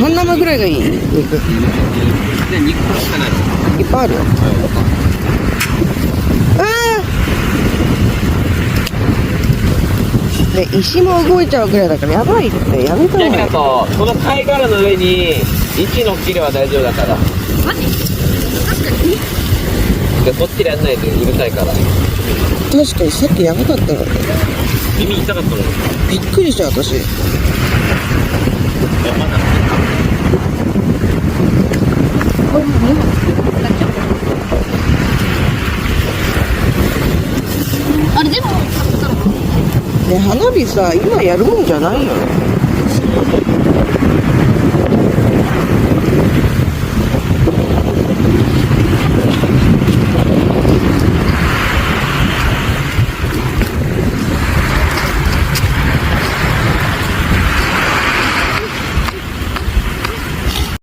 半生ぐらいがいい。肉。で、肉しかない。いっぱいあるよ。で、石も動いちゃうぐらいだからやばいって、やめた方がいい。だと、この貝殻の上に石乗っければ大丈夫だから。マジ？確かに。で、こっちでやんないとうるさいから。確かにさっきやばかったの。耳痛かったもん。びっくりした私。まだ。これも2本使っちゃう。あれでも買ったら。ね、花火さ、今やるもんじゃないよね。